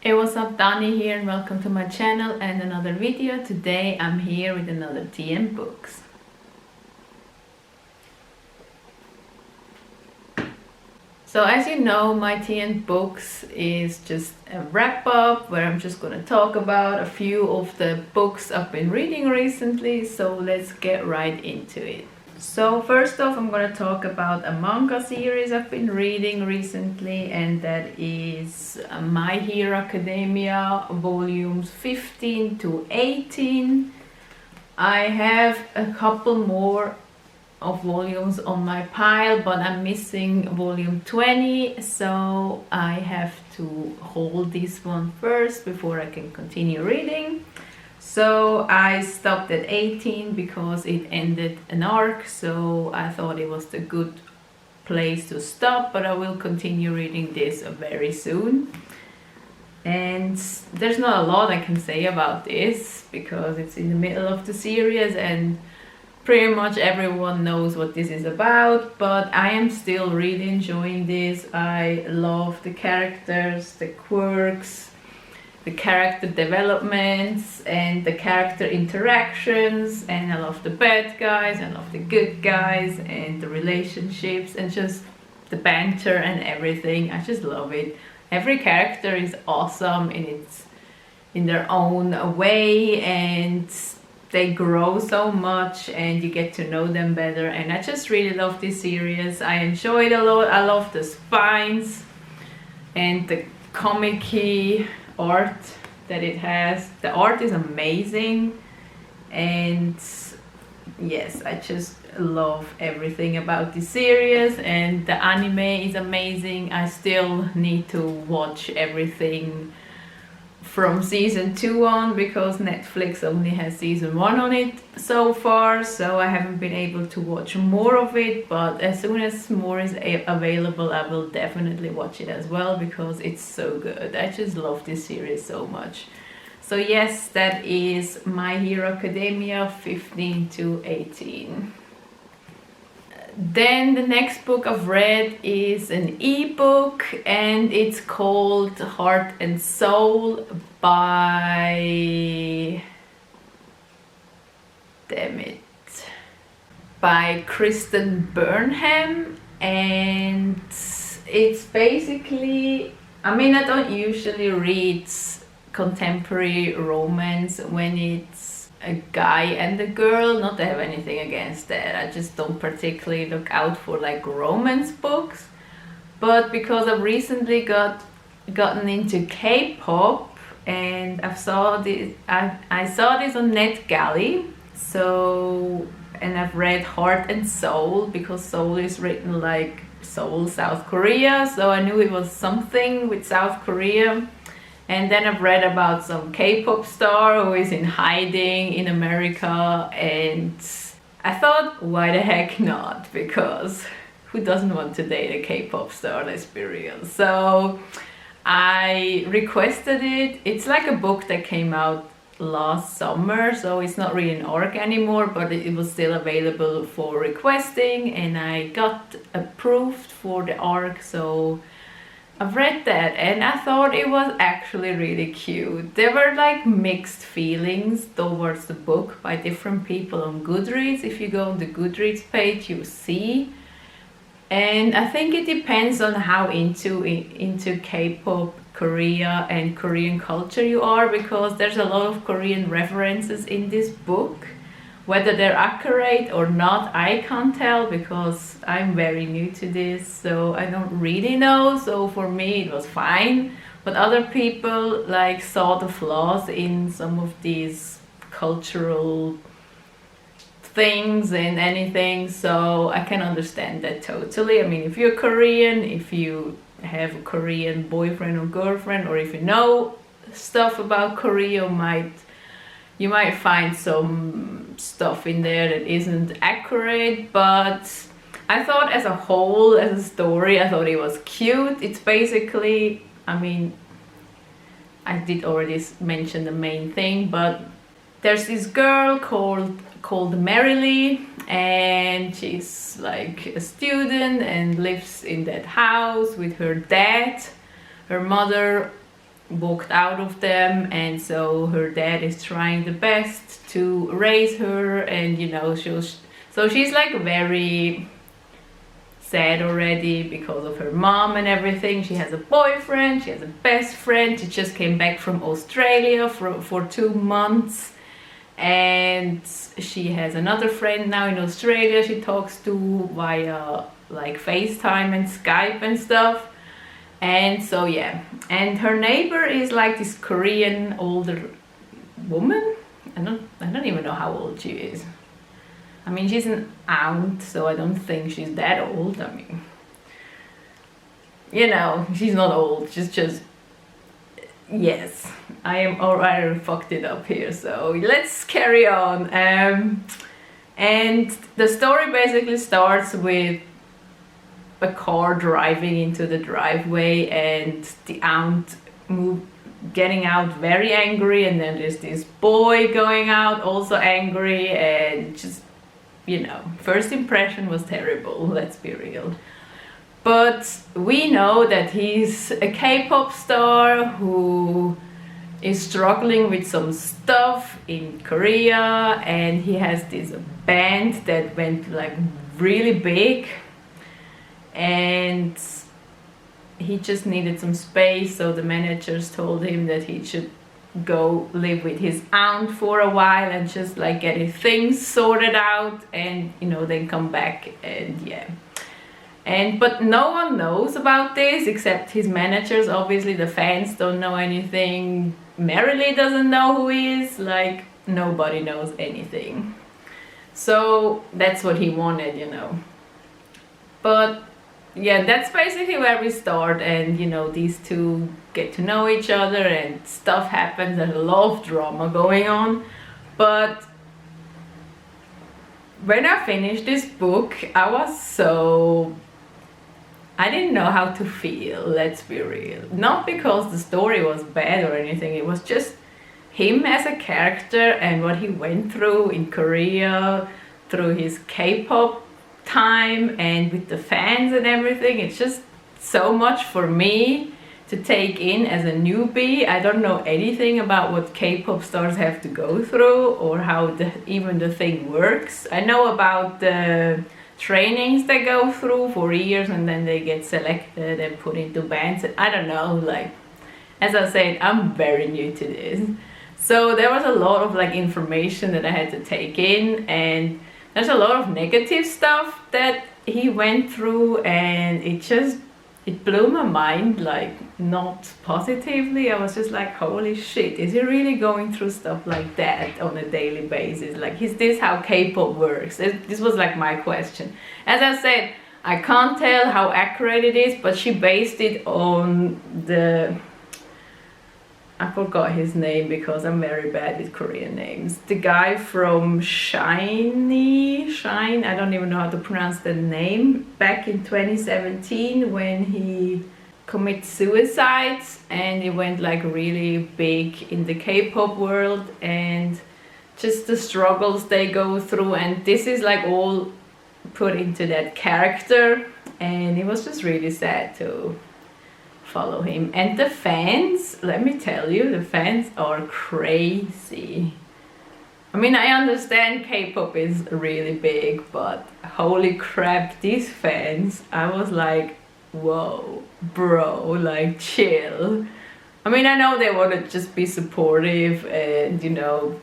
Hey, what's up, Dani here, and welcome to my channel and another video. Today I'm here with another TN Books. So as you know, my TN Books is just a wrap up where I'm just gonna talk about a few of the books I've been reading recently, so let's get right into it. So first off, I'm gonna talk about a manga series I've been reading recently, and that is My Hero Academia volumes 15 to 18. I have a couple more of volumes on my pile, but I'm missing volume 20, so I have to hold this one first before I can continue reading. So I stopped at 18 because it ended an arc, so I thought it was the good place to stop, but I will continue reading this very soon. And there's not a lot I can say about this because it's in the middle of the series and pretty much everyone knows what this is about, but I am still really enjoying this. I love the characters, the quirks, the character developments and the character interactions, and I love the bad guys, I love the good guys and the relationships and just the banter and everything. I just love it. Every character is awesome in their own way, and they grow so much and you get to know them better, and I just really love this series. I enjoy it a lot. I love the spines and the comic-y art that it has. The art is amazing, and yes, I just love everything about this series, and the anime is amazing. I still need to watch everything from season 2 on because Netflix only has season 1 on it so far, so I haven't been able to watch more of it, but as soon as more is available I will definitely watch it as well because it's so good. I just love this series so much. So yes, that is My Hero Academia 15 to 18. Then the next book I've read is an ebook, and it's called Hart Seoul by Kristen Burnham, and it's basically, I mean, I don't usually read contemporary romance when it's a guy and a girl. Not that I have anything against that, I just don't particularly look out for like romance books, but because I've recently gotten into K-pop and I saw this on NetGalley, so, and I've read Heart and Seoul because Seoul is written like Seoul, South Korea, so I knew it was something with South Korea. And then I've read about some K-pop star who is in hiding in America, and I thought, why the heck not? Because who doesn't want to date a K-pop star, let's be real. So I requested it. It's like a book that came out last summer, so it's not really an arc anymore, but it was still available for requesting, and I got approved for the arc, so I've read that and I thought it was actually really cute. There were like mixed feelings towards the book by different people on Goodreads. If you go on the Goodreads page, you see. And I think it depends on how into K-pop, Korea and Korean culture you are, because there's a lot of Korean references in this book. Whether they're accurate or not, I can't tell because I'm very new to this, so I don't really know. So for me it was fine, but other people like saw the flaws in some of these cultural things and anything, so I can understand that totally. I mean, if you're Korean, if you have a Korean boyfriend or girlfriend, or if you know stuff about Korea, you might find some stuff in there that isn't accurate, but I thought as a whole, as a story, I thought it was cute. It's basically, I mean, I did already mention the main thing, but there's this girl called Marilee, and she's like a student and lives in that house with her dad. Her mother walked out of them, and so her dad is trying the best to raise her, and you know, she's like very sad already because of her mom and everything. She has a boyfriend, she has a best friend, she just came back from Australia for 2 months, and she has another friend now in Australia she talks to via like FaceTime and Skype and stuff. And so yeah, and her neighbor is like this Korean older woman. I don't even know how old she is. I mean, she's an aunt, so I don't think she's that old. I mean, you know, she's not old, she's just, yes, I already fucked it up here, so let's carry on. And the story basically starts with a car driving into the driveway and the aunt getting out very angry, and then there's this boy going out also angry, and just, you know, first impression was terrible, let's be real. But we know that he's a K-pop star who is struggling with some stuff in Korea, and he has this band that went like really big, and he just needed some space, so the managers told him that he should go live with his aunt for a while and just like get his things sorted out, and you know, then come back. And yeah, and but no one knows about this except his managers. Obviously the fans don't know anything, Marilee doesn't know who he is, like nobody knows anything. So that's what he wanted, you know. But yeah, that's basically where we start, and you know, these two get to know each other and stuff happens, there's a lot of drama going on. But when I finished this book, I didn't know how to feel, let's be real. Not because the story was bad or anything, it was just him as a character and what he went through in Korea, through his K-pop time and with the fans and everything. It's just so much for me to take in as a newbie. I don't know anything about what K-pop stars have to go through or how even the thing works. I know about the trainings they go through for years and then they get selected and put into bands. I don't know, like, as I said, I'm very new to this. So there was a lot of like information that I had to take in, and there's a lot of negative stuff that he went through, and it blew my mind, like not positively. I was just like, holy shit, is he really going through stuff like that on a daily basis? Like, is this how K-pop works? This was like my question. As I said, I can't tell how accurate it is, but she based it on I forgot his name because I'm very bad with Korean names. The guy from Shine, I don't even know how to pronounce the name, back in 2017 when he committed suicide, and he went like really big in the K-pop world and just the struggles they go through, and this is like all put into that character, and it was just really sad to follow him. And the fans, let me tell you, the fans are crazy. I mean, I understand K-pop is really big, but holy crap, these fans, I was like, whoa, bro, like chill. I mean, I know they want to just be supportive and, you know,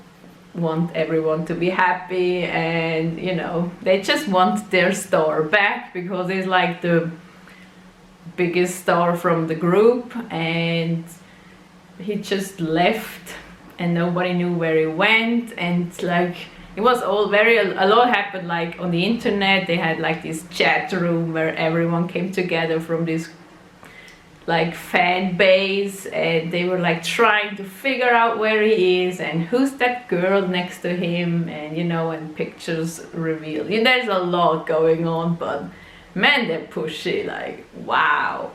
want everyone to be happy, and, you know, they just want their star back because it's like the biggest star from the group, and he just left and nobody knew where he went. And like, it was all a lot happened like on the internet. They had like this chat room where everyone came together from this like fan base, and they were like trying to figure out where he is and who's that girl next to him, and you know, and pictures reveal. There's a lot going on, but man, they're pushy, like, wow.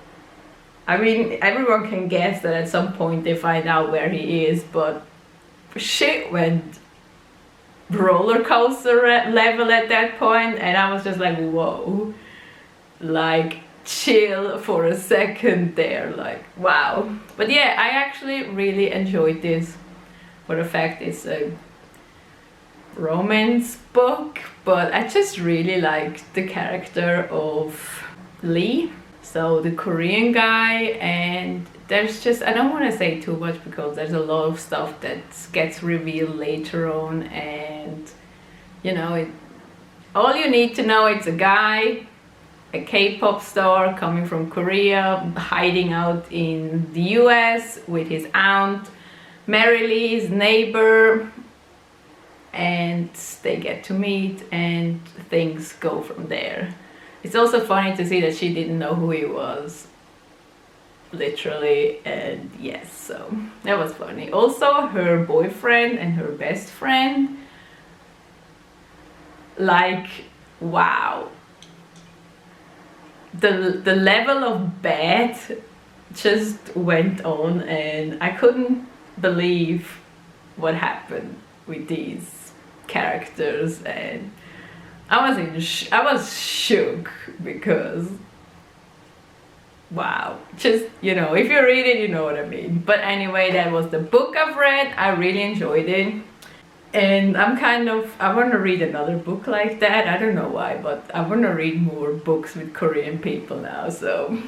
I mean, everyone can guess that at some point they find out where he is, but shit went roller coaster level at that point, and I was just like, whoa. Like, chill for a second there, like wow. But yeah, I actually really enjoyed this for the fact it's a romance book, but I just really liked the character of Lee, so the Korean guy. And there's just, I don't want to say too much because there's a lot of stuff that gets revealed later on, and you know, all you need to know, it's a guy, a K-pop star coming from Korea, hiding out in the US with his aunt, Mary Lee, his neighbor, and they get to meet and things go from there. It's also funny to see that she didn't know who he was, literally, and yes, so that was funny. Also, her boyfriend and her best friend, like, wow. The level of bad just went on, and I couldn't believe what happened with these characters, and I was shook because wow, just, you know, if you read it, you know what I mean. But anyway, that was the book I've read. I really enjoyed it, and I want to read another book like that. I don't know why, but I want to read more books with Korean people now, so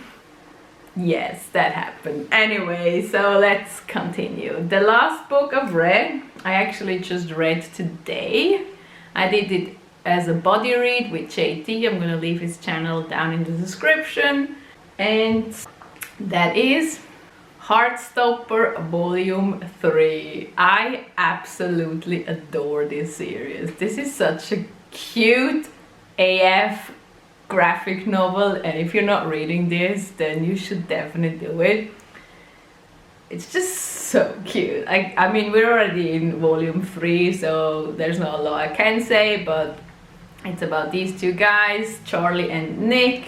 yes, that happened. Anyway, so let's continue. The last book I've read, I actually just read today. I did it as a body read with JT. I'm gonna leave his channel down in the description. And that is Heartstopper Volume 3. I absolutely adore this series. This is such a cute AF graphic novel, and if you're not reading this, then you should definitely do it. It's just so cute. I mean, we're already in volume 3, so there's not a lot I can say, but it's about these two guys, Charlie and Nick,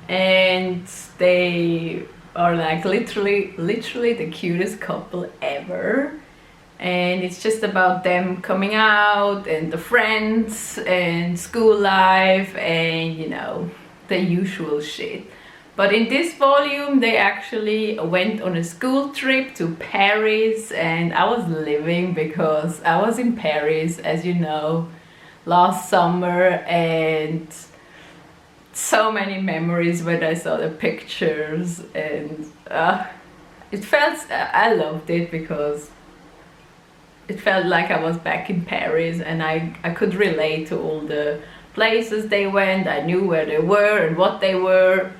and they are like literally the cutest couple ever. And it's just about them coming out and the friends and school life and, you know, the usual shit. But in this volume they actually went on a school trip to Paris, and I was living because I was in Paris, as you know, last summer, and so many memories when I saw the pictures, and I loved it because it felt like I was back in Paris, and I could relate to all the places they went. I knew where they were and what they were,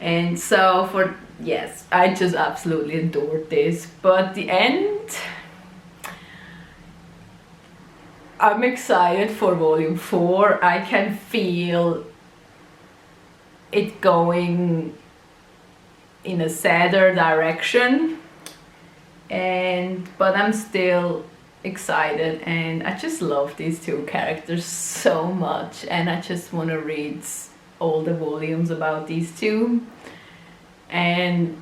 and so yes, I just absolutely adored this. But the end, I'm excited for volume 4. I can feel it going in a sadder direction, but I'm still excited, and I just love these two characters so much, and I just want to read all the volumes about these two. And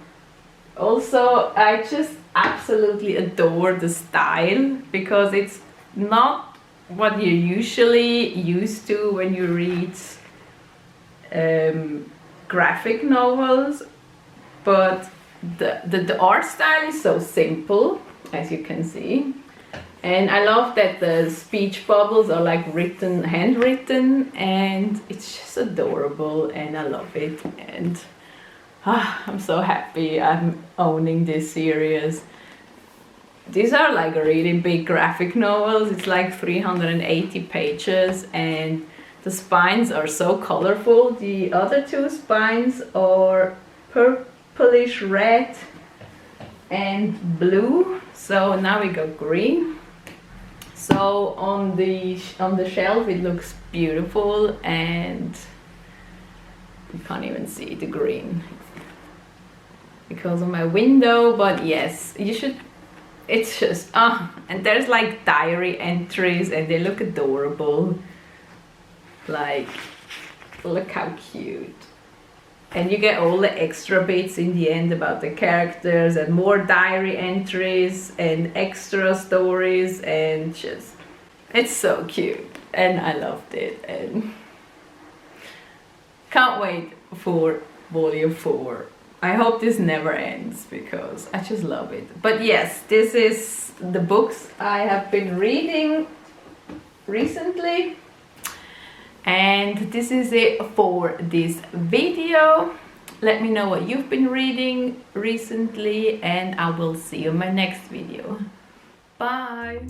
also I just absolutely adore the style, because it's not what you're usually used to when you read graphic novels, but the art style is so simple, as you can see. And I love that the speech bubbles are like handwritten, and it's just adorable, and I love it. And I'm so happy I'm owning this series. These are like really big graphic novels. It's like 380 pages, and the spines are so colorful. The other two spines are purplish red and blue. So now we got green. So on the shelf it looks beautiful, and you can't even see the green because of my window, but yes, you should. It's just and there's like diary entries, and they look adorable. Like, look how cute. And you get all the extra bits in the end about the characters, and more diary entries and extra stories, and just, it's so cute, and I loved it, and can't wait for volume 4. I hope this never ends because I just love it. But yes, this is the books I have been reading recently. And this is it for this video. Let me know what you've been reading recently, and I will see you in my next video. Bye!